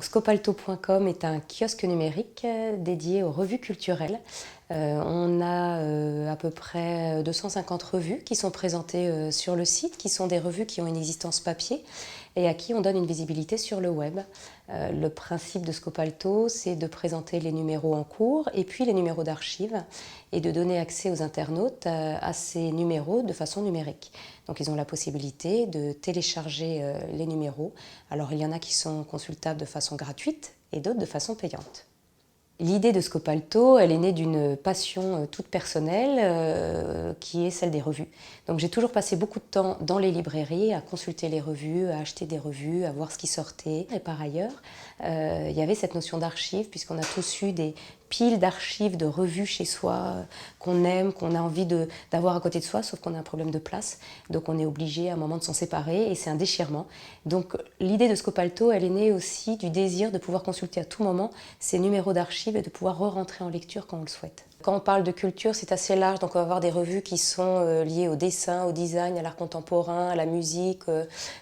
Scopalto.com est un kiosque numérique dédié aux revues culturelles. On a à peu près 250 revues qui sont présentées sur le site, qui sont des revues qui ont une existence papier et à qui on donne une visibilité sur le web. Le principe de Scopalto, c'est de présenter les numéros en cours et puis les numéros d'archives et de donner accès aux internautes à ces numéros de façon numérique. Donc ils ont la possibilité de télécharger les numéros. Alors il y en a qui sont consultables de façon gratuite et d'autres de façon payante. L'idée de Scopalto, elle est née d'une passion toute personnelle qui est celle des revues. Donc j'ai toujours passé beaucoup de temps dans les librairies à consulter les revues, à acheter des revues, à voir ce qui sortait. Et par ailleurs, il y avait cette notion d'archives puisqu'on a tous eu des piles d'archives de revues chez soi qu'on aime, qu'on a envie d'avoir à côté de soi, sauf qu'on a un problème de place. Donc on est obligé à un moment de s'en séparer et c'est un déchirement. Donc l'idée de Scopalto, elle est née aussi du désir de pouvoir consulter à tout moment ces numéros d'archives et de pouvoir re-rentrer en lecture quand on le souhaite. Quand on parle de culture, c'est assez large, donc on va avoir des revues qui sont liées au dessin, au design, à l'art contemporain, à la musique.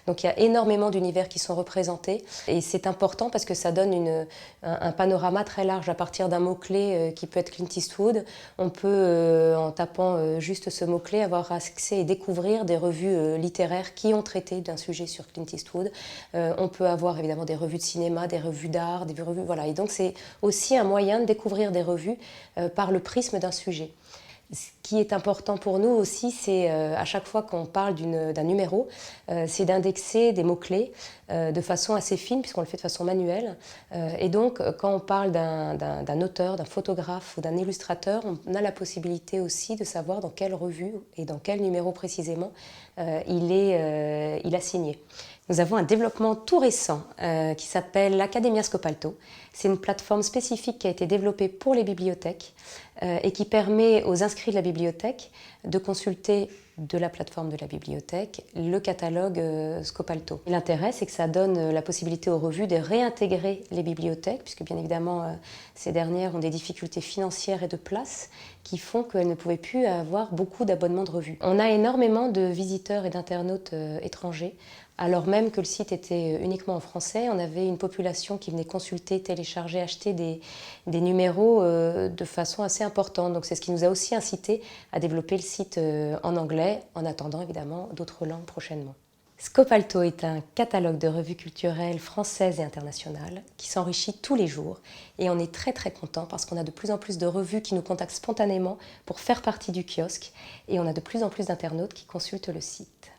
Donc il y a énormément d'univers qui sont représentés et c'est important parce que ça donne un panorama très large à partir d'un mot-clé qui peut être Clint Eastwood. On peut, en tapant juste ce mot-clé, avoir accès et découvrir des revues littéraires qui ont traité d'un sujet sur Clint Eastwood. On peut avoir évidemment des revues de cinéma, des revues d'art, des revues... Voilà. Et donc c'est aussi un moyen de découvrir des revues par le prisme d'un sujet. Ce qui est important pour nous aussi, c'est à chaque fois qu'on parle d'un numéro, c'est d'indexer des mots-clés de façon assez fine, puisqu'on le fait de façon manuelle. Et donc, quand on parle d'un auteur, d'un photographe ou d'un illustrateur, on a la possibilité aussi de savoir dans quelle revue et dans quel numéro précisément il a signé. Nous avons un développement tout récent qui s'appelle l'Academia Scopalto. C'est une plateforme spécifique qui a été développée pour les bibliothèques et qui permet aux inscrits de la bibliothèque de consulter de la plateforme de la bibliothèque le catalogue Scopalto. L'intérêt, c'est que ça donne la possibilité aux revues de réintégrer les bibliothèques, puisque bien évidemment ces dernières ont des difficultés financières et de place qui font qu'elles ne pouvaient plus avoir beaucoup d'abonnements de revues. On a énormément de visiteurs et d'internautes étrangers. Alors même que le site était uniquement en français, on avait une population qui venait consulter, télécharger, acheter des numéros de façon assez importante. Donc c'est ce qui nous a aussi incité à développer le site en anglais, en attendant évidemment d'autres langues prochainement. Scopalto est un catalogue de revues culturelles françaises et internationales qui s'enrichit tous les jours et on est très content parce qu'on a de plus en plus de revues qui nous contactent spontanément pour faire partie du kiosque et on a de plus en plus d'internautes qui consultent le site.